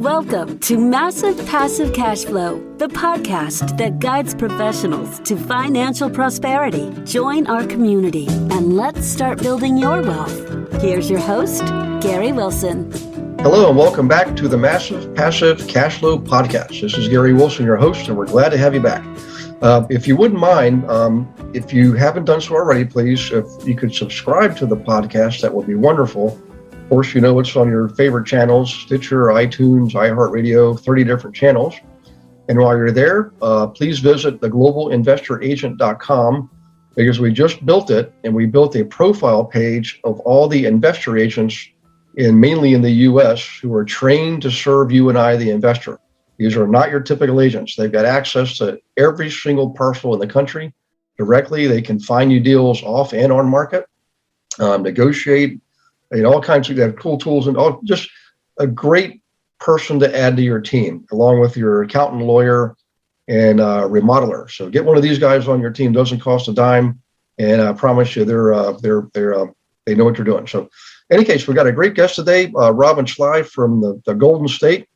Welcome to Massive Passive Cash Flow, the podcast that guides professionals to financial prosperity. Join our community and let's start building your wealth. Here's your host, Gary Wilson. Hello and welcome back to the Massive Passive Cash Flow podcast. This is Gary Wilson, your host, and we're glad to have you back. If you wouldn't mind, if you haven't done so already, please, if you could subscribe to the podcast, that would be wonderful. Of course, you know it's on your favorite channels, Stitcher, iTunes, iHeartRadio, 30 different channels. And while you're there, please visit theglobalinvestoragent.com because we just built it, and we built a profile page of all the investor agents mainly in the U.S. who are trained to serve you and I, the investor. These are not your typical agents. They've got access to every single parcel in the country directly. They can find you deals off and on market, negotiate, all kinds of cool tools, and just a great person to add to your team, along with your accountant, lawyer, and remodeler. So get one of these guys on your team. Doesn't cost a dime, and I promise you, they know what you're doing. So, in any case, we got a great guest today, Rodman Schley from the Golden State.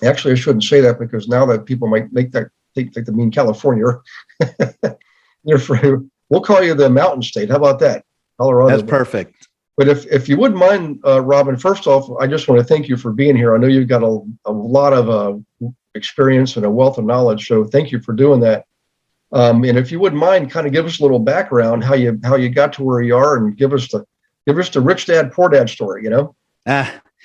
Actually, I shouldn't say that because now that people might think that mean California. We'll call you the Mountain State. How about that? Colorado. That's perfect. But if you wouldn't mind, Robin, first off, I just want to thank you for being here. I know you've got a lot of experience and a wealth of knowledge, so thank you for doing that. And if you wouldn't mind, kind of give us a little background, how you got to where you are, and give us the rich dad, poor dad story.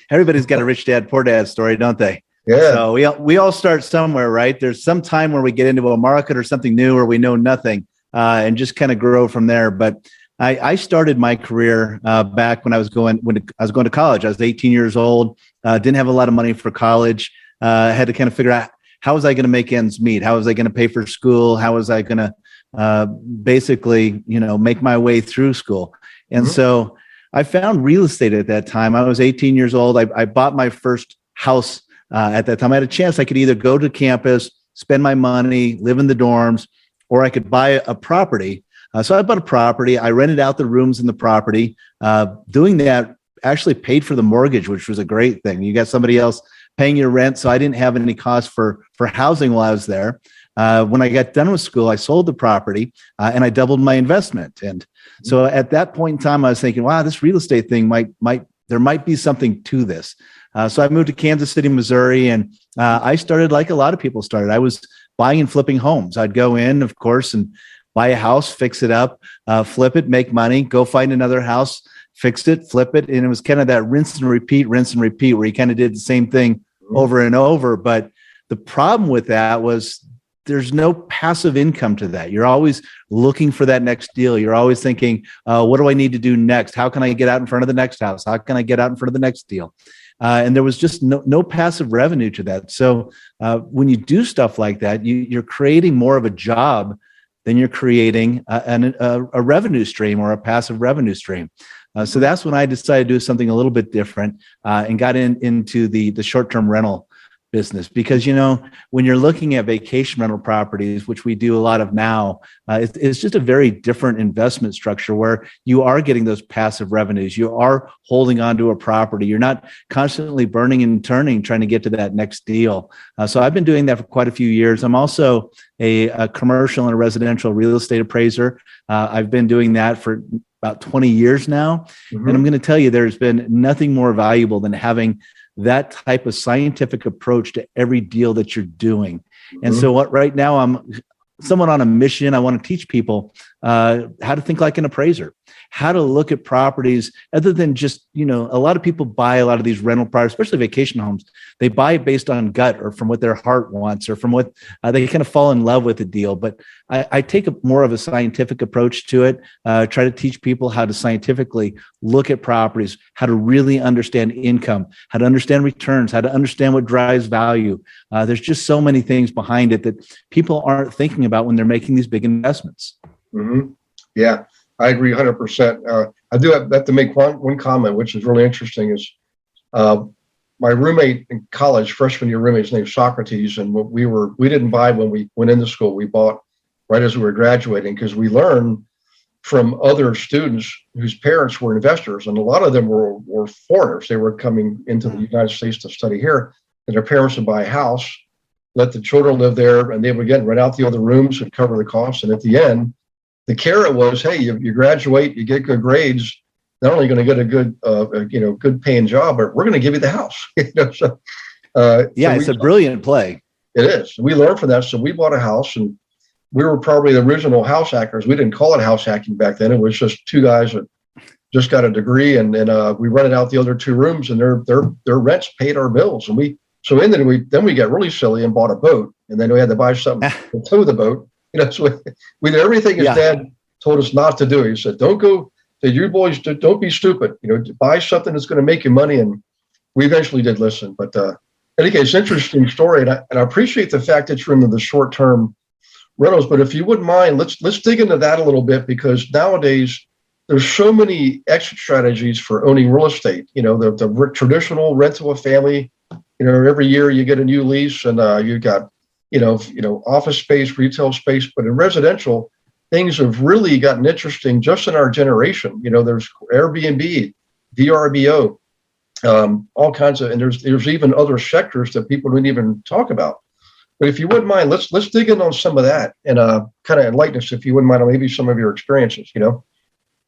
Everybody's got a rich dad, poor dad story, don't they? Yeah. So we all start somewhere, right? There's some time where we get into a market or something new, or we know nothing, and just kind of grow from there. But I started my career back when I was going to college. I was 18 years old, didn't have a lot of money for college, had to kind of figure out how was I going to make ends meet? How was I going to pay for school? How was I going to basically, make my way through school? And so I found real estate at that time. I was 18 years old. I bought my first house at that time. I had a chance. I could either go to campus, spend my money, live in the dorms, or I could buy a property. So I bought a property. I rented out the rooms in the property. Doing that actually paid for the mortgage, which was a great thing. You got somebody else paying your rent, so I didn't have any cost for housing while I was there. When I got done with school, I sold the property and I doubled my investment. And so at that point in time, I was thinking, wow, this real estate thing there might be something to this. So I moved to Kansas City, Missouri, and I started like a lot of people started. I was buying and flipping homes. I'd go in, of course, and buy a house, fix it up, flip it, make money, go find another house, fix it, flip it. And it was kind of that rinse and repeat, where you kind of did the same thing over and over. But the problem with that was there's no passive income to that. You're always looking for that next deal. You're always thinking, what do I need to do next? How can I get out in front of the next house? How can I get out in front of the next deal? And there was just no passive revenue to that. So when you do stuff like that, you're creating more of a job than you're creating a revenue stream or a passive revenue stream. So that's when I decided to do something a little bit different and got into the short-term rental business. Because, when you're looking at vacation rental properties, which we do a lot of now, it's just a very different investment structure where you are getting those passive revenues. You are holding onto a property. You're not constantly burning and turning, trying to get to that next deal. So I've been doing that for quite a few years. I'm also a commercial and a residential real estate appraiser. I've been doing that for about 20 years now. And I'm going to tell you, there's been nothing more valuable than having that type of scientific approach to every deal that you're doing. And so right now I'm somewhat on a mission. I want to teach people how to think like an appraiser, how to look at properties other than just, a lot of people buy a lot of these rental properties, especially vacation homes. They buy it based on gut or from what their heart wants or from what they kind of fall in love with the deal. But I take more of a scientific approach to it, try to teach people how to scientifically look at properties, how to really understand income, how to understand returns, how to understand what drives value. There's just so many things behind it that people aren't thinking about when they're making these big investments. Yeah, I agree 100%. I do have to make one comment, which is really interesting, is my roommate in college, freshman year roommate, his name's Socrates, and we didn't buy when we went into school. We bought right as we were graduating because we learned from other students whose parents were investors, and a lot of them were foreigners. They were coming into the United States to study here. and their parents would buy a house, let the children live there, and they would again rent out the other rooms and cover the costs. And at the end, the carrot was, hey, you graduate, you get good grades. Not only going to get a good, good paying job, but we're going to give you the house. It's a brilliant play. It is. We learned from that. So we bought a house, and we were probably the original house hackers. We didn't call it house hacking back then. It was just two guys that just got a degree, and we rented out the other two rooms, and their rents paid our bills. And we got really silly and bought a boat, and then we had to buy something to tow the boat. So we did everything his dad told us not to do. He said, "Don't go. You boys, don't be stupid. Buy something that's going to make you money." And we eventually did listen. But anyway, it's an interesting story, and I appreciate the fact that you're into the short-term rentals. But if you wouldn't mind, let's dig into that a little bit, because nowadays there's so many exit strategies for owning real estate. The traditional rental a family. Every year you get a new lease, and you've got office space, retail space. But in residential, things have really gotten interesting just in our generation. There's Airbnb, VRBO, all kinds of, and there's even other sectors that people didn't even talk about. But if you wouldn't mind, let's dig in on some of that and kind of enlighten us, if you wouldn't mind, on maybe some of your experiences.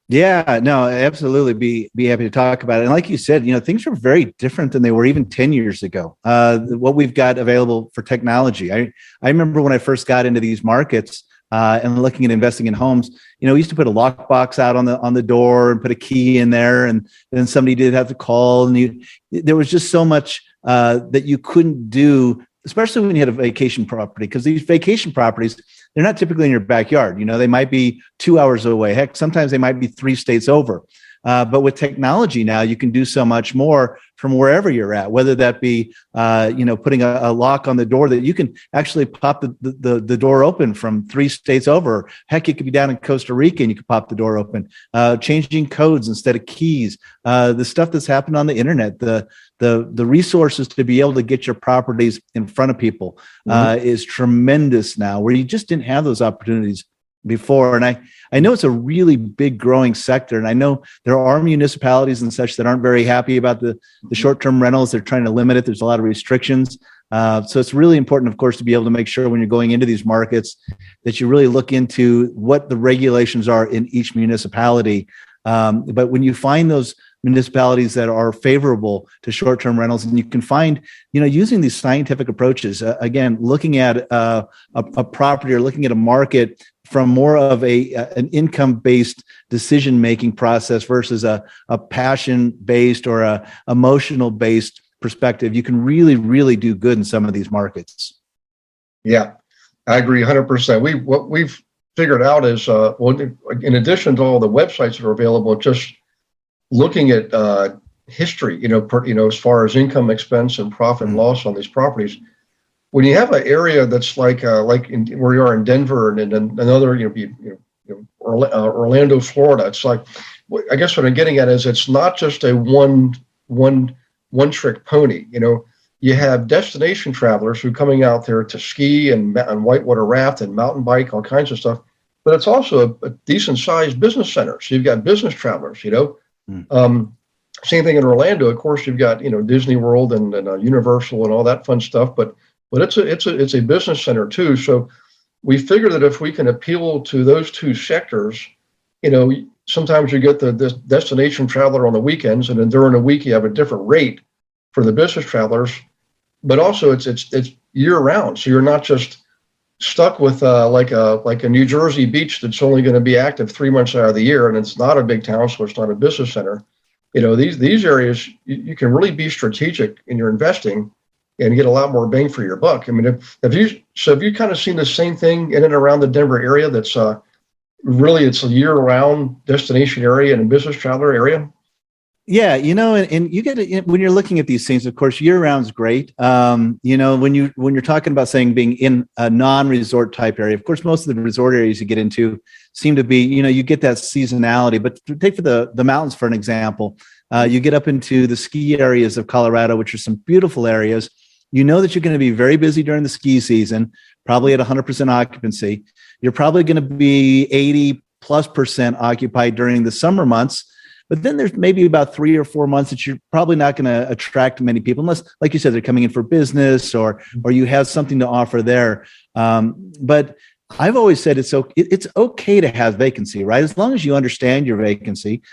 Yeah, no, absolutely. Be happy to talk about it. And like you said, things are very different than they were even 10 years ago. What we've got available for technology. I remember when I first got into these markets and looking at investing in homes, we used to put a lockbox out on the door and put a key in there, and then somebody did have to call, and there was just so much that you couldn't do, especially when you had a vacation property, because these vacation properties, they're not typically in your backyard. They might be 2 hours away. Heck, sometimes they might be 3 states over. But with technology now, you can do so much more from wherever you're at, whether that be, putting a lock on the door that you can actually pop the door open from 3 states over. Heck, you could be down in Costa Rica and you could pop the door open, changing codes instead of keys, the stuff that's happened on the internet, the resources to be able to get your properties in front of people is tremendous now, where you just didn't have those opportunities before. And I know it's a really big growing sector, and I know there are municipalities and such that aren't very happy about the short-term rentals. They're trying to limit it. There's a lot of restrictions. So it's really important, of course, to be able to make sure when you're going into these markets that you really look into what the regulations are in each municipality. But when you find those municipalities that are favorable to short-term rentals, and you can find, using these scientific approaches, again, looking at a property or looking at a market from more of an income-based decision-making process versus a passion-based or a emotional-based perspective, you can really, really do good in some of these markets. Yeah, I agree 100%. What we've figured out is, in addition to all the websites that are available, just looking at history, as far as income, expense, and profit and loss on these properties. When you have an area that's like where you are in Denver and another, Orlando, Florida, it's like, I guess what I'm getting at is it's not just a one trick pony. You have destination travelers who are coming out there to ski and whitewater raft and mountain bike, all kinds of stuff. But it's also a decent sized business center. So you've got business travelers, Same thing in Orlando. Of course, you've got Disney World and Universal and all that fun stuff. But it's a business center too. So we figure that if we can appeal to those two sectors, sometimes you get the destination traveler on the weekends, and then during the week you have a different rate for the business travelers. But also it's year round, so you're not just stuck with like a New Jersey beach that's only going to be active 3 months out of the year, and it's not a big town, so it's not a business center. These areas you can really be strategic in your investing and get a lot more bang for your buck. I mean, have you kind of seen the same thing in and around the Denver area? That's really, it's a year-round destination area and a business traveler area. Yeah, and you get it when you're looking at these things. Of course, year-round is great. When you're talking about saying being in a non-resort type area, of course, most of the resort areas you get into seem to be, you get that seasonality. But to take for the mountains for an example, you get up into the ski areas of Colorado, which are some beautiful areas. You know that you're going to be very busy during the ski season, probably at 100% occupancy. You're probably going to be 80+% occupied during the summer months. But then there's maybe about 3 or 4 months that you're probably not going to attract many people unless, like you said, they're coming in for business or you have something to offer there. But I've always said it's okay to have vacancy, right? As long as you understand your vacancy,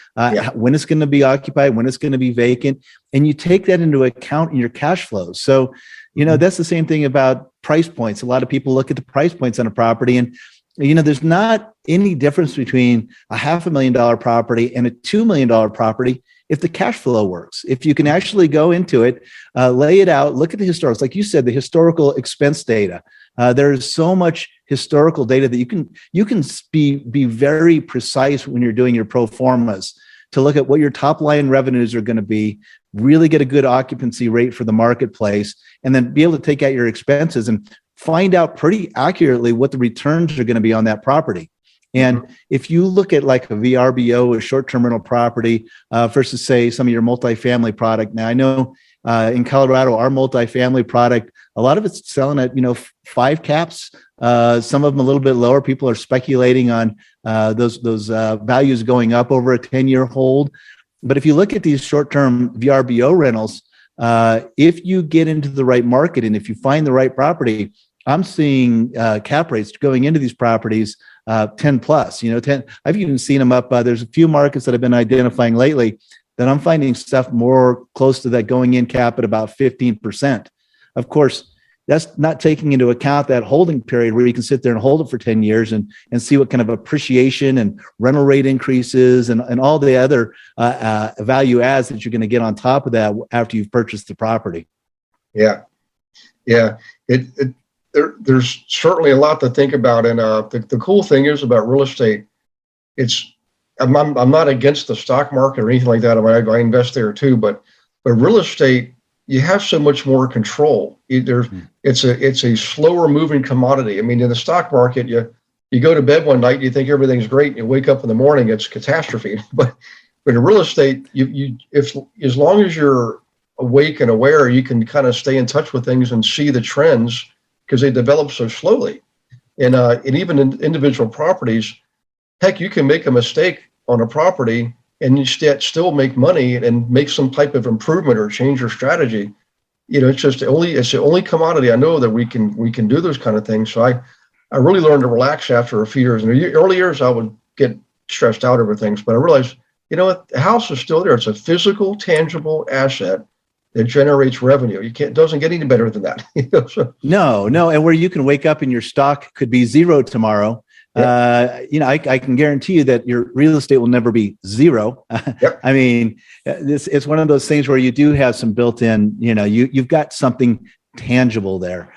when it's going to be occupied, when it's going to be vacant, and you take that into account in your cash flows. So, that's the same thing about price points. A lot of people look at the price points on a property, and there's not any difference between a $500,000 property and a $2 million property if the cash flow works. If you can actually go into it, lay it out, look at the historics, like you said, the historical expense data. There's so much historical data that you can be very precise when you're doing your pro formas to look at what your top line revenues are going to be, really get a good occupancy rate for the marketplace, and then be able to take out your expenses and find out pretty accurately what the returns are going to be on that property. And if you look at like a VRBO, a short-term rental property, versus say some of your multifamily product. Now I know in Colorado, our multifamily product, a lot of it's selling at 5 caps. Some of them a little bit lower. People are speculating on those values going up over a 10-year hold. But if you look at these short-term VRBO rentals, if you get into the right market and if you find the right property, I'm seeing cap rates going into these properties 10 plus. 10. I've even seen them up. There's a few markets that I've been identifying lately that I'm finding stuff more close to that going in cap at about 15%. Of course, that's not taking into account that holding period where you can sit there and hold it for 10 years and see what kind of appreciation and rental rate increases and all the other value adds that you're going to get on top of that after you've purchased the property. Yeah. There's certainly a lot to think about. And the cool thing is about real estate, I'm not against the stock market or anything like that. I invest there too, but real estate, you have so much more control. It's a slower moving commodity. I mean, in the stock market, you go to bed one night, you think everything's great, and you wake up in the morning, it's catastrophe. But in real estate, if as long as you're awake and aware, you can kind of stay in touch with things and see the trends because they develop so slowly. And even in individual properties, heck, you can make a mistake on a property and you still make money and make some type of improvement or change your strategy. It's the only commodity I know that we can do those kind of things. So I really learned to relax after a few years. In the early years, I would get stressed out over things, but I realized, what, the house is still there. It's a physical, tangible asset that generates revenue. It doesn't get any better than that. So. No. And where you can wake up and your stock could be zero tomorrow. Yeah. I can guarantee you that your real estate will never be zero. Yep. I mean, it's one of those things where you do have some built-in, you've got something tangible there,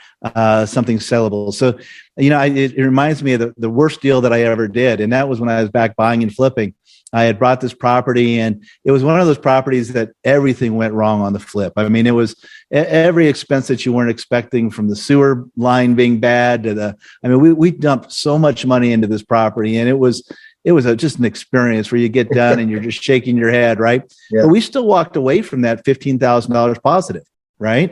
something sellable. So, it reminds me of the worst deal that I ever did. And that was when I was back buying and flipping. I had bought this property and it was one of those properties that everything went wrong on the flip. I mean, it was every expense that you weren't expecting, from the sewer line being bad to we dumped so much money into this property, and it was just an experience where you get done and you're just shaking your head, right? Yeah. But we still walked away from that $15,000 positive, right?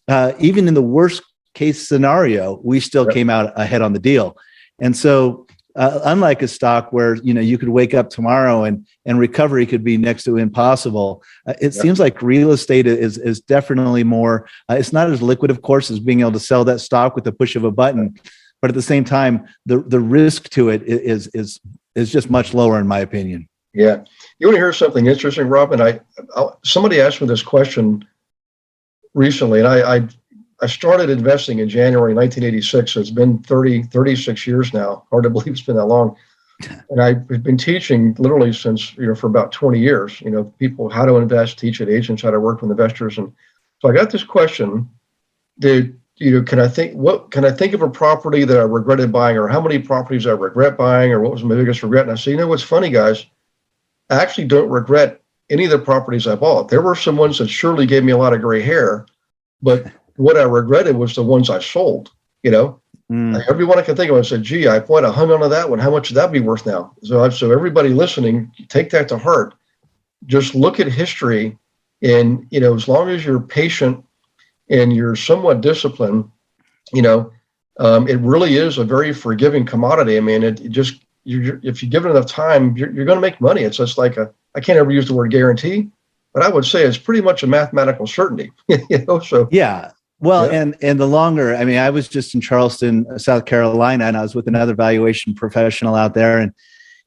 Yeah. Even in the worst case scenario, we still came out ahead on the deal. And so unlike a stock where, you could wake up tomorrow and recovery could be next to impossible. It seems like real estate is definitely more, it's not as liquid, of course, as being able to sell that stock with the push of a button. But at the same time, the risk to it is just much lower, in my opinion. Yeah. You want to hear something interesting, Robin? Somebody asked me this question recently, and I started investing in January 1986, so it's been 36 years now. Hard to believe it's been that long. And I've been teaching literally since, for about 20 years, people how to invest, teaching agents how to work with investors. And so I got this question, can I think of a property that I regretted buying, or how many properties I regret buying, or what was my biggest regret? And I said, what's funny, guys, I actually don't regret any of the properties I bought. There were some ones that surely gave me a lot of gray hair, but what I regretted was the ones I sold. Every one I can think of, I said, gee, I hung on to that one. How much would that be worth now? So everybody listening, take that to heart. Just look at history, and, as long as you're patient and you're somewhat disciplined, it really is a very forgiving commodity. I mean, if you give it enough time, you're going to make money. It's just like I can't ever use the word guarantee, but I would say it's pretty much a mathematical certainty. So yeah. Well, yeah. and the longer, I mean, I was just in Charleston, South Carolina, and I was with another valuation professional out there, and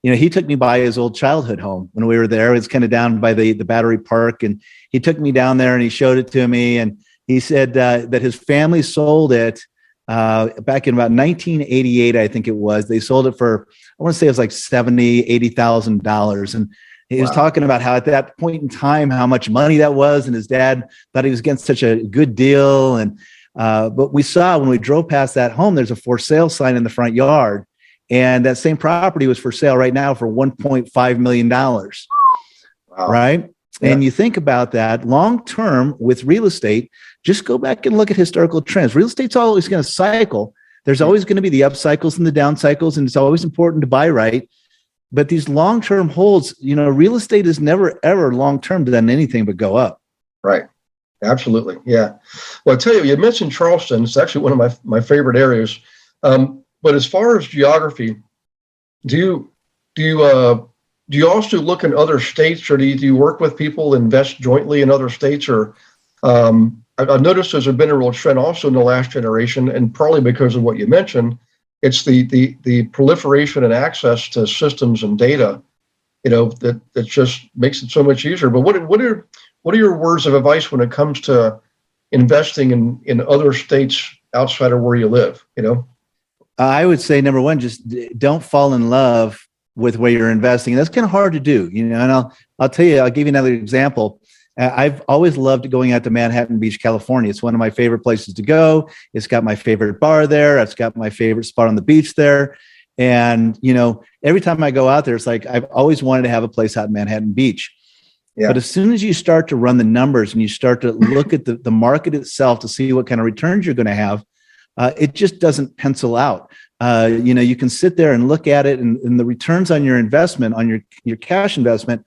he took me by his old childhood home when we were there. It was kind of down by the Battery Park, and he took me down there and he showed it to me, and he said that his family sold it back in about 1988, I think it was. They sold it for, I want to say it was like $70,000-$80,000, and he was talking about how at that point in time, how much money that was, and his dad thought he was getting such a good deal. And but we saw when we drove past that home, there's a for sale sign in the front yard, and that same property was for sale right now for $1.5 million. Wow. Right? Yeah. And you think about that long term with real estate, just go back and look at historical trends. Real estate's always going to cycle. There's always going to be the up cycles and the down cycles, and it's always important to buy right. But these long-term holds, real estate is never, ever long-term done anything but go up. Right. Absolutely. Yeah. Well, I tell you, you mentioned Charleston. It's actually one of my favorite areas. But as far as geography, do you also look in other states, or do you work with people, invest jointly in other states? Or I've noticed there's been a real trend also in the last generation, and probably because of what you mentioned, it's the proliferation and access to systems and data, that just makes it so much easier. But what are your words of advice when it comes to investing in other states outside of where you live? I would say number one, just don't fall in love with where you're investing. And that's kind of hard to do, and I'll tell you, I'll give you another example. I've always loved going out to Manhattan Beach, California. It's one of my favorite places to go. It's got my favorite bar there. It's got my favorite spot on the beach there. And, every time I go out there, it's like I've always wanted to have a place out in Manhattan Beach. Yeah. But as soon as you start to run the numbers and you start to look at the market itself to see what kind of returns you're going to have, it just doesn't pencil out. You can sit there and look at it, and the returns on your investment, on your cash investment,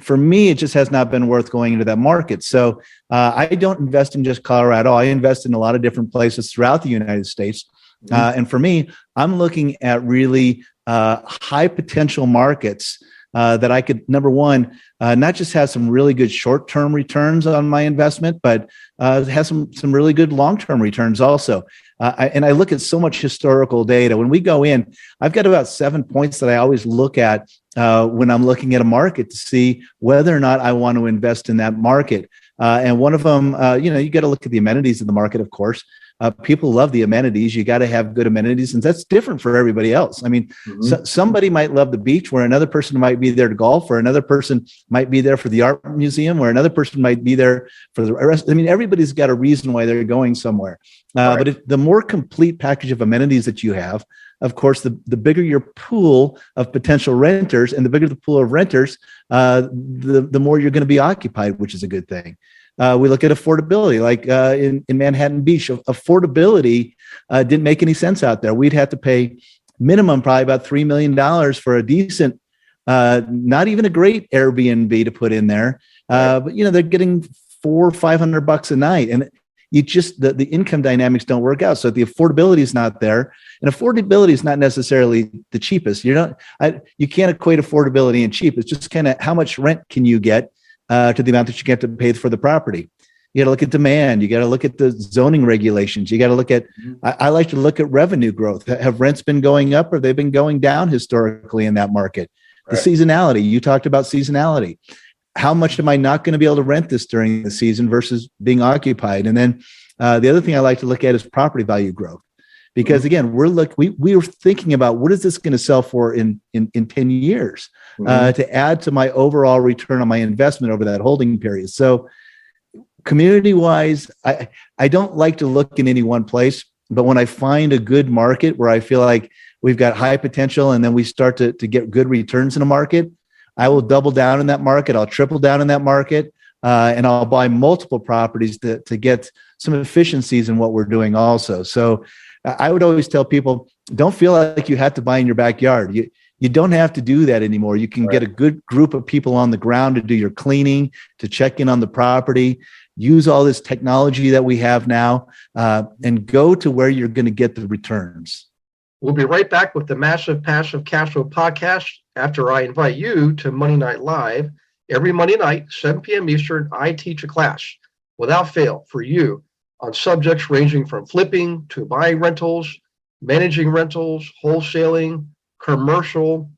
for me, it just has not been worth going into that market. So I don't invest in just Colorado. I invest in a lot of different places throughout the United States. And for me, I'm looking at really high potential markets that I could, number one, not just have some really good short-term returns on my investment, but have some really good long-term returns also. And I look at so much historical data. When we go in, I've got about 7 points that I always look at when I'm looking at a market to see whether or not I want to invest in that market. And one of them, you got to look at the amenities of the market, of course. People love the amenities. You got to have good amenities, and that's different for everybody else. I mean, somebody might love the beach, where another person might be there to golf, or another person might be there for the art museum, where another person might be there for the rest. I mean, everybody's got a reason why they're going somewhere. Right. But if the more complete package of amenities that you have, of course, the bigger your pool of potential renters, and the bigger the pool of renters, the more you're going to be occupied, which is a good thing. We look at affordability, like in Manhattan Beach. Affordability didn't make any sense out there. We'd have to pay minimum probably about $3 million for a decent, not even a great Airbnb to put in there. But they're getting $400 or $500 a night, and you just the income dynamics don't work out. So the affordability is not there, and affordability is not necessarily the cheapest. You can't equate affordability and cheap. It's just kind of how much rent can you get to the amount that you get to pay for the property. You got to look at demand. You got to look at the zoning regulations. You got to look at, I like to look at revenue growth. Have rents been going up, or they've been going down historically in that market? Right. The seasonality, you talked about seasonality. How much am I not going to be able to rent this during the season versus being occupied? And then the other thing I like to look at is property value growth. Because again, we were thinking about what is this going to sell for in 10 years to add to my overall return on my investment over that holding period. So community-wise, I don't like to look in any one place, but when I find a good market where I feel like we've got high potential and then we start to get good returns in a market, I will double down in that market. I'll triple down in that market, and I'll buy multiple properties to get some efficiencies in what we're doing also. So I would always tell people, don't feel like you have to buy in your backyard. You don't have to do that anymore. You can get a good group of people on the ground to do your cleaning, to check in on the property, use all this technology that we have now, and go to where you're going to get the returns. We'll be right back with the Massive Passive Cash Flow podcast after I invite you to Monday Night Live. Every Monday night, 7 p.m. Eastern, I teach a class without fail for you on subjects ranging from flipping to buying rentals, managing rentals, wholesaling, commercial,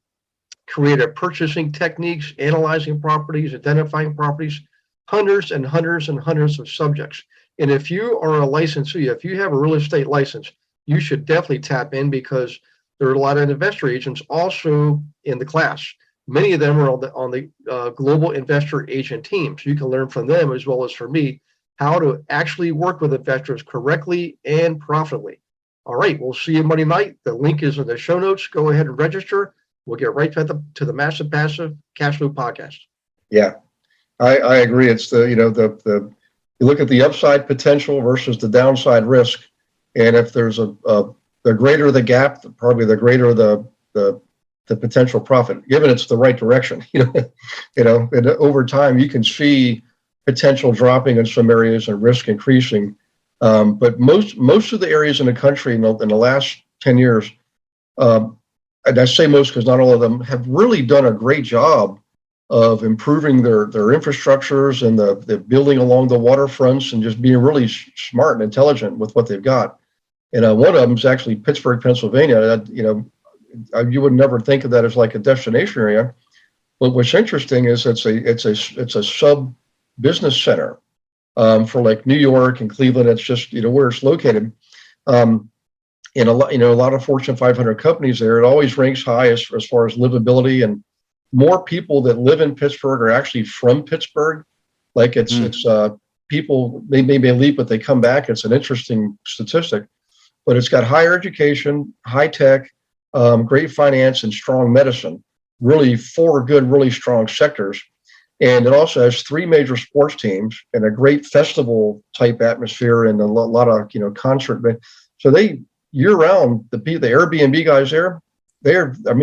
creative purchasing techniques, analyzing properties, identifying properties, hundreds and hundreds and hundreds of subjects. And if you are a licensee, if you have a real estate license, you should definitely tap in, because there are a lot of investor agents also in the class. Many of them are on the global investor agent team. So you can learn from them as well as from me how to actually work with investors correctly and profitably. All right, we'll see you Monday night. The link is in the show notes. Go ahead and register. We'll get right to the Massive Passive Cash Flow podcast. Yeah, I agree. It's you look at the upside potential versus the downside risk. And if there's the greater the gap, probably the greater the potential profit, given it's the right direction. And over time you can see potential dropping in some areas and risk increasing. But most of the areas in the country in the last 10 years, and I say most because not all of them, have really done a great job of improving their infrastructures and the building along the waterfronts and just being really smart and intelligent with what they've got. And one of them is actually Pittsburgh, Pennsylvania. You would never think of that as like a destination area, but what's interesting is it's a sub business center for like New York and Cleveland. It's just where it's located. And a lot of Fortune 500 companies there. It always ranks high as far as livability, and more people that live in Pittsburgh are actually from Pittsburgh. Like it's people they may leave, but they come back. It's an interesting statistic. But it's got higher education, high tech, great finance, and strong medicine. Really 4 good, really strong sectors. And it also has 3 major sports teams and a great festival type atmosphere and a lot of concert. So they year round, the Airbnb guys there,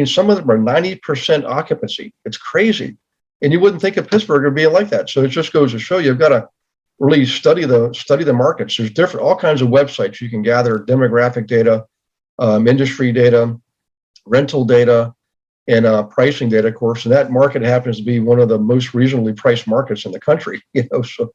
some of them are 90% occupancy. It's crazy. And you wouldn't think of Pittsburgh would be like that. So it just goes to show you've got to really study the markets. There's all kinds of websites you can gather demographic data, industry data, rental data, and pricing data, of course. And that market happens to be one of the most reasonably priced markets in the country. So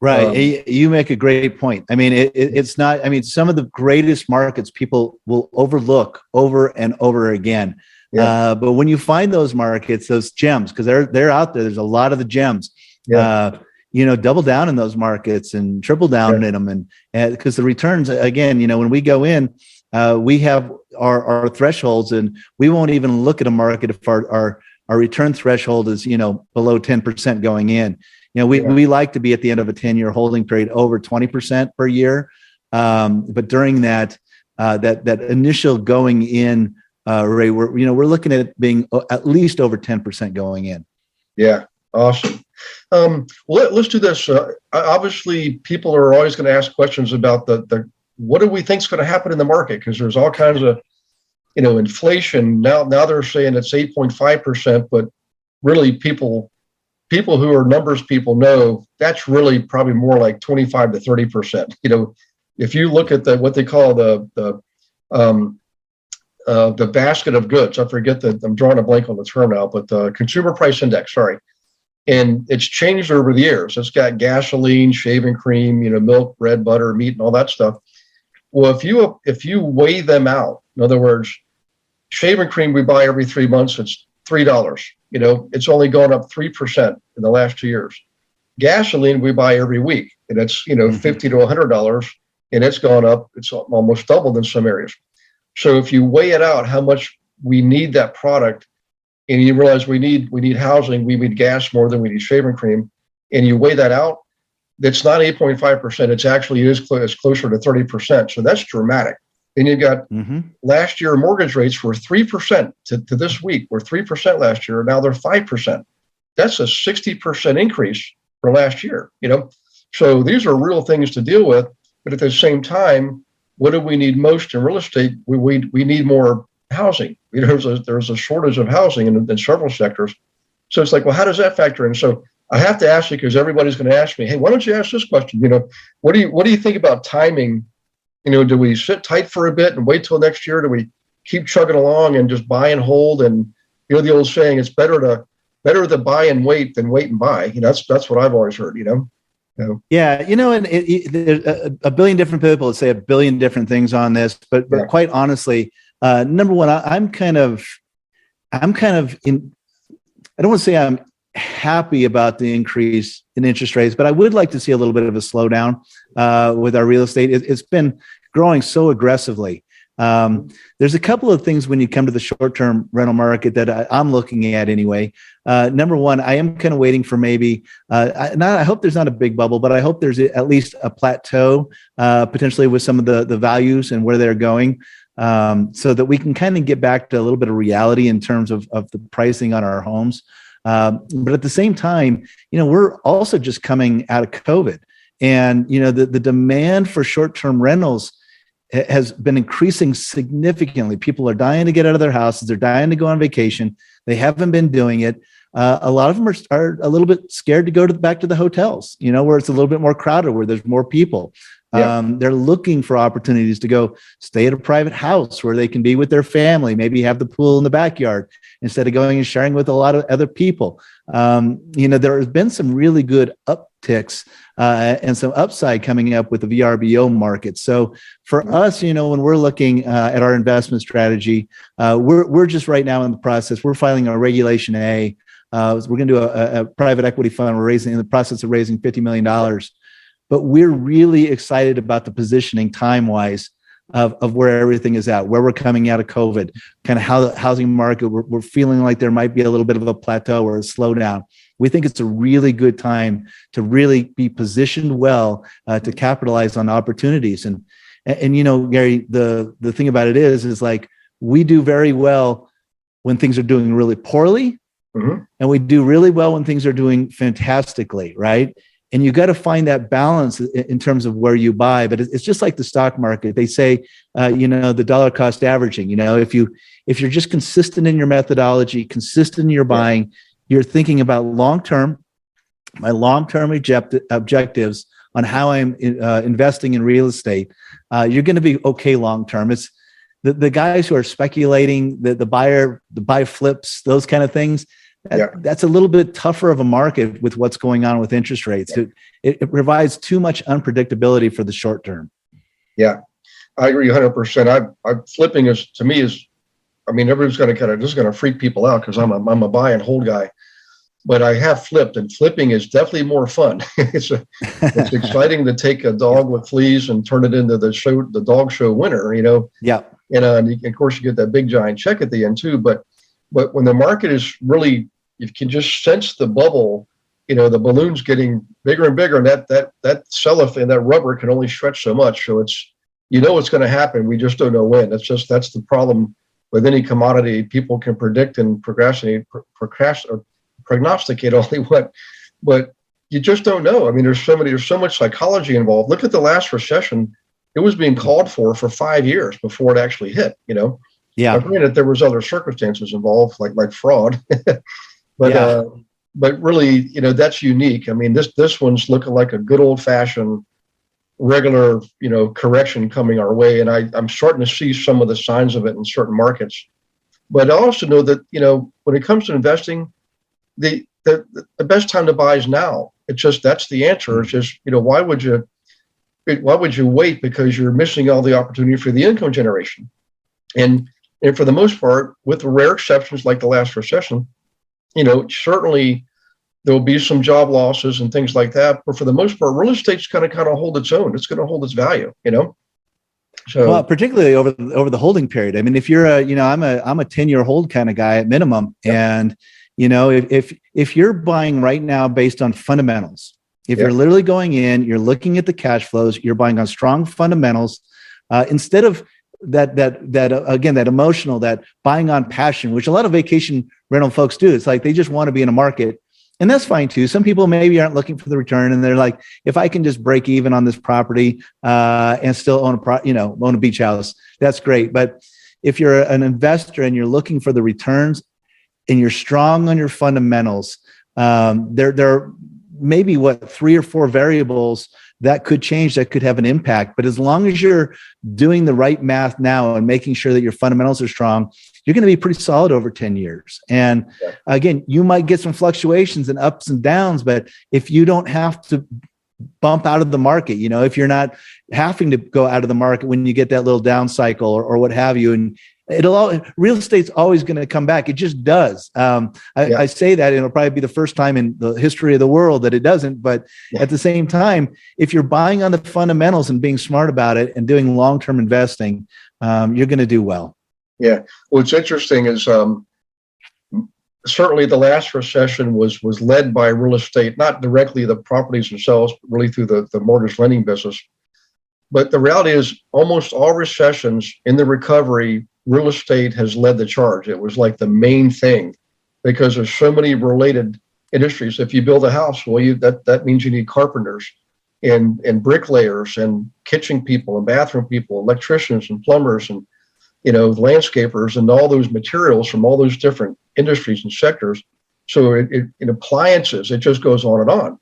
right. You make a great point. I mean, it's not. I mean, some of the greatest markets people will overlook over and over again. Yeah. But when you find those markets, those gems, because they're out there. There's a lot of the gems. Yeah. Double down in those markets and triple down in them. And because the returns, again, when we go in, we have our thresholds, and we won't even look at a market if our return threshold is, below 10% going in. We like to be at the end of a 10-year holding period over 20% per year. But during that initial going in rate, we're looking at it being at least over 10% going in. Yeah. Awesome. Let's do this. Obviously, people are always going to ask questions about the what do we think is going to happen in the market, because there's all kinds of inflation now. They're saying it's 8.5%, but really people who are numbers people know that's really probably more like 25 to 30%. If you look at what they call the basket of goods, I forget I'm drawing a blank on the term now, but the consumer price index. Sorry. And it's changed over the years. It's got gasoline, shaving cream, milk, bread, butter, meat, and all that stuff. Well, if you weigh them out, in other words, shaving cream we buy every 3 months, it's $3. It's only gone up 3% in the last 2 years. Gasoline we buy every week, and it's $50 to $100, and it's gone up. It's almost doubled in some areas. So if you weigh it out, how much we need that product, and you realize we need housing, we need gas more than we need shaving cream, and you weigh that out, it's not 8.5%. It's actually it's closer to 30%. So that's dramatic. And you've got last year mortgage rates were 3% to this week. Were 3% last year. Now they're 5%. That's a 60% increase for last year. So these are real things to deal with. But at the same time, what do we need most in real estate? We need more housing. There's a shortage of housing in several sectors. So it's like, well, how does that factor in? So I have to ask you, because everybody's going to ask me, hey, why don't you ask this question? What do you think about timing? Do we sit tight for a bit and wait till next year? Do keep chugging along and just buy and hold. And the old saying, it's better to buy and wait than wait and buy. That's what I've always heard. Yeah, and there's a billion different people that say a billion different things on this, but quite honestly, number one, I'm kind of in. I don't want to say I'm happy about the increase in interest rates, but I would like to see a little bit of a slowdown with our real estate. It's been growing so aggressively. There's a couple of things when you come to the short-term rental market that I'm looking at anyway. Number one, I am kind of waiting for maybe, I hope there's not a big bubble, but I hope there's at least a plateau potentially with some of the values and where they're going, so that we can kind of get back to a little bit of reality in terms of the pricing on our homes. But at the same time, we're also just coming out of COVID, and the demand for short-term rentals has been increasing significantly. People are dying to get out of their houses. They're dying to go on vacation. They haven't been doing it. A lot of them are a little bit scared to go back to the hotels, where it's a little bit more crowded, where there's more people. Yeah. They're looking for opportunities to go stay at a private house where they can be with their family, maybe have the pool in the backyard instead of going and sharing with a lot of other people. There has been some really good upticks and some upside coming up with the VRBO market. So for us, when we're looking at our investment strategy, we're just right now in the process. We're filing a Regulation A. We're going to do a private equity fund. We're in the process of raising $50 million. But we're really excited about the positioning time-wise of where everything is at, where we're coming out of COVID, kind of how the housing market, we're feeling like there might be a little bit of a plateau or a slowdown. We think it's a really good time to really be positioned well to capitalize on opportunities. And Gary, the thing about it is like we do very well when things are doing really poorly, and we do really well when things are doing fantastically, right? And you got to find that balance in terms of where you buy. But it's just like the stock market. They say, the dollar cost averaging. If you're just consistent in your methodology, consistent in your buying, you're thinking about my long-term objectives on how I'm investing in real estate. You're going to be okay long-term. It's the guys who are speculating, the buy flips, those kind of things. That's a little bit tougher of a market with what's going on with interest rates. It provides too much unpredictability for the short term. Yeah, I agree 100%. Flipping everybody's going to this is going to freak people out because I'm a buy and hold guy, but I have flipped, and flipping is definitely more fun. It's exciting to take a dog with fleas and turn it into the dog show winner. Yeah. And of course you get that big giant check at the end too, but when the market is really, you can just sense the bubble, the balloon's getting bigger and bigger, and that cellophane, that rubber can only stretch so much. So it's going to happen. We just don't know when. That's the problem with any commodity. People can predict and prognosticate all they want, but you just don't know. I mean, there's so much psychology involved. Look at the last recession. It was being called for 5 years before it actually hit, Yeah. Granted, there was other circumstances involved, like fraud, but really, that's unique. I mean, this one's looking like a good old fashioned, regular, correction coming our way, and I'm starting to see some of the signs of it in certain markets. But I also know that when it comes to investing, the best time to buy is now. It's just that's the answer. It's just why would you wait? Because you're missing all the opportunity for the income generation, and for the most part, with the rare exceptions like the last recession, certainly there will be some job losses and things like that. But for the most part, real estate's going to kind of hold its own. It's going to hold its value, So, well, particularly over the holding period. I mean, if you're I'm a 10-year hold kind of guy at minimum, and if you're buying right now based on fundamentals, if you're literally going in, you're looking at the cash flows, you're buying on strong fundamentals, instead of that emotional, that buying on passion, which a lot of vacation rental folks do. It's like they just want to be in a market, and that's fine too. Some people maybe aren't looking for the return, and they're like, if I can just break even on this property and still own a beach house, that's great. But if you're an investor and you're looking for the returns and you're strong on your fundamentals, maybe 3 or 4 variables that could change, that could have an impact. But as long as you're doing the right math now and making sure that your fundamentals are strong, you're going to be pretty solid over 10 years. And again, you might get some fluctuations and ups and downs, but if you don't have to bump out of the market, if you're not having to go out of the market when you get that little down cycle or what have you, and real estate's always going to come back. It just does. I say that it'll probably be the first time in the history of the world that it doesn't. But at the same time, if you're buying on the fundamentals and being smart about it and doing long-term investing, you're going to do well. Yeah. What's interesting is certainly the last recession was led by real estate, not directly the properties themselves, but really through the mortgage lending business. But the reality is almost all recessions in the recovery, real estate has led the charge. It was like the main thing because there's so many related industries. If you build a house, well, that means you need carpenters and bricklayers and kitchen people and bathroom people, electricians and plumbers and landscapers and all those materials from all those different industries and sectors. So in appliances, it just goes on and on.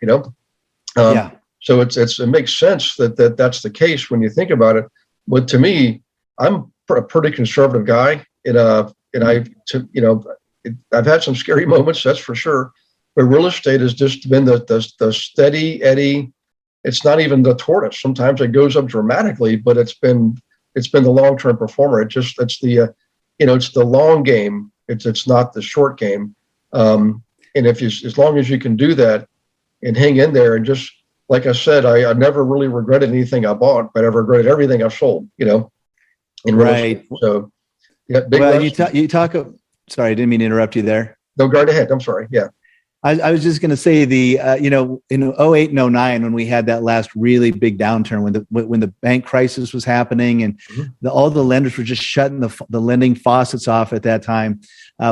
So it makes sense that's the case when you think about it. But to me, I'm a pretty conservative guy, and I've had some scary moments, that's for sure. But real estate has just been the steady Eddie. It's not even the tortoise. Sometimes it goes up dramatically, but it's been the long-term performer. It's the long game. It's not the short game. And as long as you can do that and hang in there, and just like I said, I never really regretted anything I bought, but I've regretted everything I've sold. Right. So, yeah. You talk. Sorry, I didn't mean to interrupt you there. No, go right ahead. I'm sorry. Yeah. I was just going to say in 2008 and 2009, when we had that last really big downturn, when the bank crisis was happening and all the lenders were just shutting the lending faucets off at that time,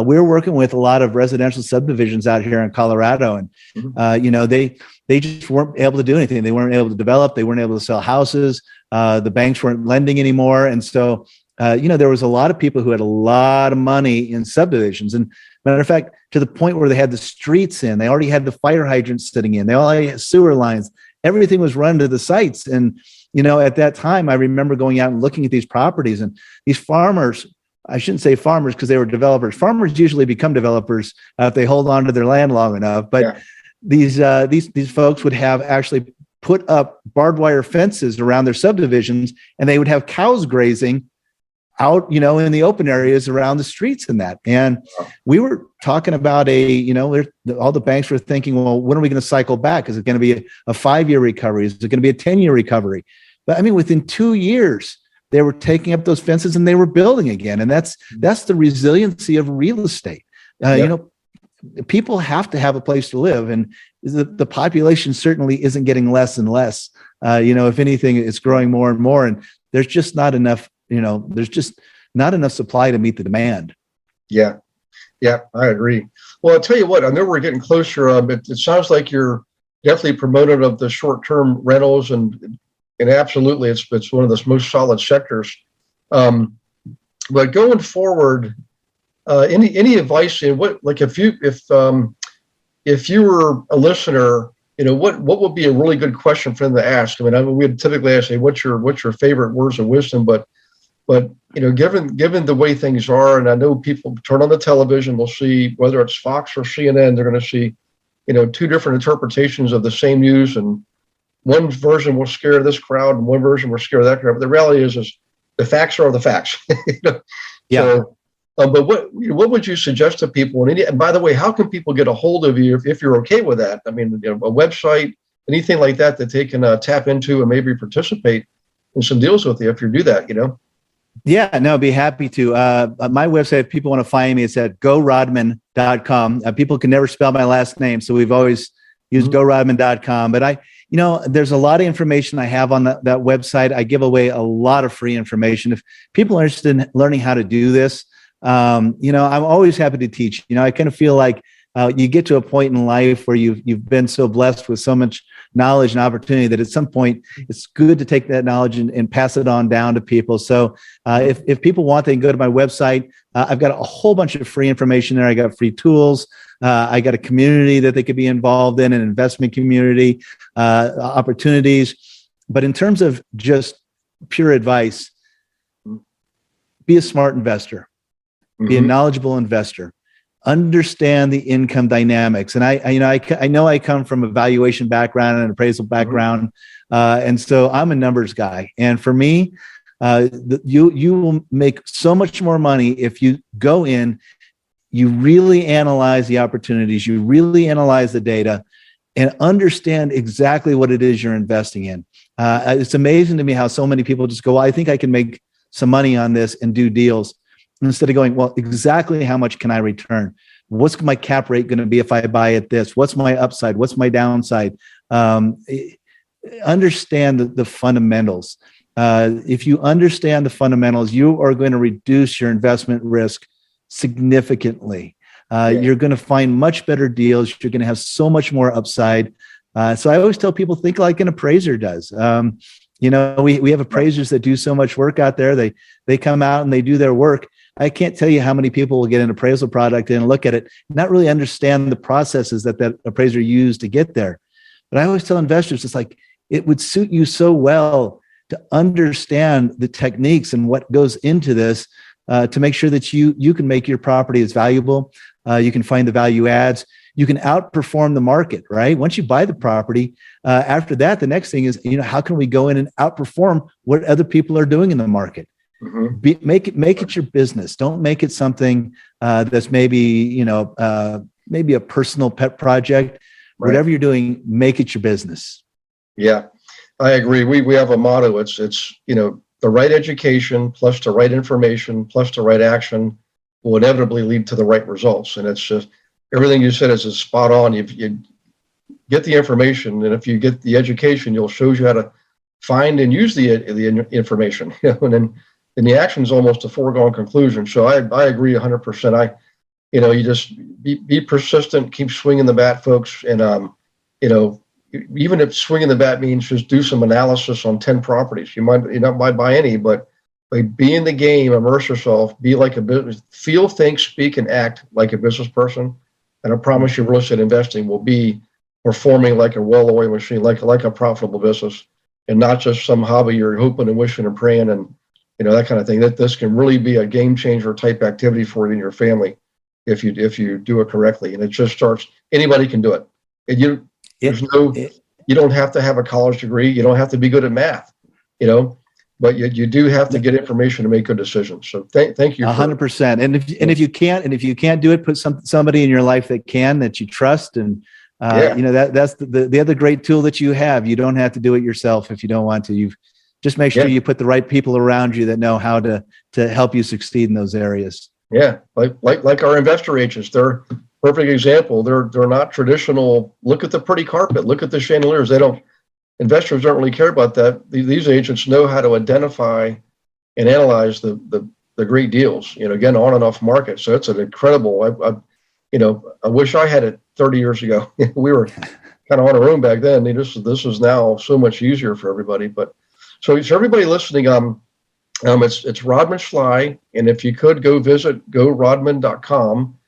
we were working with a lot of residential subdivisions out here in Colorado, and they just weren't able to do anything. They weren't able to develop. They weren't able to sell houses. The banks weren't lending anymore, and so there was a lot of people who had a lot of money in subdivisions. And matter of fact, to the point where they had the streets in, they already had the fire hydrants sitting in, they already had sewer lines, everything was run to the sites. And, at that time, I remember going out and looking at these properties, and these farmers, I shouldn't say farmers because they were developers. Farmers usually become developers if they hold on to their land long enough. But these folks would have actually put up barbed wire fences around their subdivisions, and they would have cows grazing out, in the open areas around the streets and that. And we were talking about all the banks were thinking, well, when are we going to cycle back? Is it going to be a 5-year recovery? Is it going to be a 10-year recovery? But I mean, within 2 years, they were taking up those fences and they were building again. And that's the resiliency of real estate. People have to have a place to live, and the population certainly isn't getting less and less. If anything, it's growing more and more, and there's just not enough. There's just not enough supply to meet the demand. Yeah, I agree. Well, I'll tell you what, I know we're getting closer. It sounds like you're definitely promoted of the short-term rentals, and absolutely, it's one of the most solid sectors. But going forward, any advice in what, like if you were a listener, what would be a really good question for them to ask? I mean, we'd typically ask, hey, what's your favorite words of wisdom? But given the way things are, and I know people turn on the television, they'll see, whether it's Fox or CNN, they're going to see, 2 different interpretations of the same news, and one version will scare this crowd, and one version will scare that crowd. But the reality is the facts are the facts. So, but what would you suggest to people? And by the way, how can people get a hold of you if you're okay with that? I mean, a website, anything like that they can tap into and maybe participate in some deals with you if you do that, Yeah, no, I'd be happy to. My website, if people want to find me, it's at gorodman.com. People can never spell my last name, so we've always used gorodman.com. But there's a lot of information I have on that website. I give away a lot of free information. If people are interested in learning how to do this, I'm always happy to teach. I kind of feel like you get to a point in life where you've been so blessed with so much knowledge and opportunity that at some point it's good to take that knowledge and pass it on down to people. So if people want, they can go to my website. I've got a whole bunch of free information there. I got free tools. I got a community that they could be involved in, an investment community, opportunities. But in terms of just pure advice, be a smart investor, be a knowledgeable investor, understand the income dynamics. And I know I come from a valuation background and an appraisal background. And so I'm a numbers guy. And for me, you will make so much more money if you go in, you really analyze the opportunities, you really analyze the data, and understand exactly what it is you're investing in. It's amazing to me how so many people just go, well, I think I can make some money on this and do deals. Instead of going, well, exactly how much can I return? What's my cap rate going to be if I buy at this? What's my upside? What's my downside? Understand the fundamentals. If you understand the fundamentals, you are going to reduce your investment risk significantly. You're going to find much better deals. You're going to have so much more upside. So I always tell people, think like an appraiser does. We have appraisers that do so much work out there. They come out and they do their work. I can't tell you how many people will get an appraisal product and look at it, not really understand the processes that appraiser used to get there. But I always tell investors, it's like, it would suit you so well to understand the techniques and what goes into this to make sure that you can make your property as valuable. You can find the value adds. You can outperform the market, right? Once you buy the property, after that, the next thing is, how can we go in and outperform what other people are doing in the market? Make it your business. Don't make it something that's maybe a personal pet project. Right. Whatever you're doing, make it your business. Yeah, I agree. We have a motto. It's the right education plus the right information plus the right action will inevitably lead to the right results. And it's just everything you said is spot on. You get the information, and if you get the education, you'll show you how to find and use the information. And then the action is almost a foregone conclusion. So I agree 100%. You just be persistent, keep swinging the bat, folks. And, even if swinging the bat means just do some analysis on 10 properties, you might buy any, but be in the game, immerse yourself, be like a business, feel, think, speak, and act like a business person. And I promise you real estate investing will be performing like a well-oiled machine, like a profitable business, and not just some hobby you're hoping and wishing and praying and, that kind of thing. That this can really be a game changer type activity for you and your family if you do it correctly. And it just starts, anybody can do it. And you don't have to have a college degree. You don't have to be good at math, but you do have to get information to make good decisions. So thank you. 100%. And if you can't do it, put somebody in your life that you trust. And that's the other great tool that you have. You don't have to do it yourself if you don't want to. You just make sure you put the right people around you that know how to help you succeed in those areas. Yeah, like our investor agents, they're a perfect example. They're not traditional. Look at the pretty carpet. Look at the chandeliers. Investors don't really care about that. These agents know how to identify and analyze the great deals. Again, on and off market. So it's an incredible. I wish I had it 30 years ago. We were kind of on our own back then. This is now so much easier for everybody. But so everybody listening, it's Rodman Schley, and if you could go visit gorodman.com,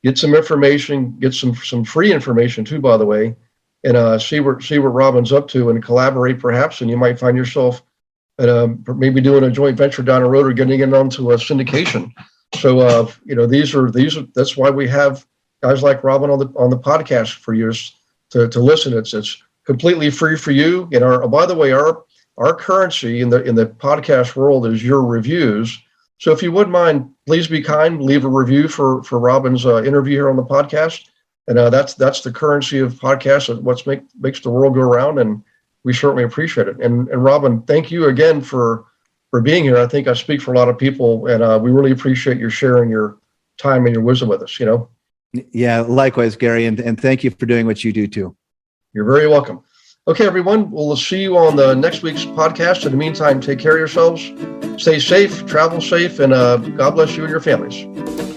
get some information, get some free information too, by the way, and see what Rodman's up to and collaborate perhaps, and you might find yourself maybe doing a joint venture down the road or getting it onto a syndication. So these are that's why we have guys like Rodman on the podcast for years to listen. It's completely free for you. And by the way, our currency in the podcast world is your reviews. So if you wouldn't mind, please be kind, leave a review for Rodman's interview here on the podcast. And that's the currency of podcasts, what makes the world go around, and we certainly appreciate it. And Rodman, thank you again for being here. I think I speak for a lot of people, and we really appreciate your sharing your time and your wisdom with us. Yeah, likewise, Gary, and thank you for doing what you do too. You're very welcome. Okay, everyone, we'll see you on the next week's podcast. In the meantime, take care of yourselves, stay safe, travel safe, and God bless you and your families.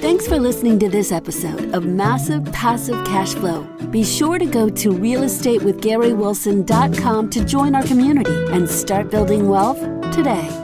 Thanks for listening to this episode of Massive Passive Cash Flow. Be sure to go to realestatewithgarywilson.com to join our community and start building wealth today.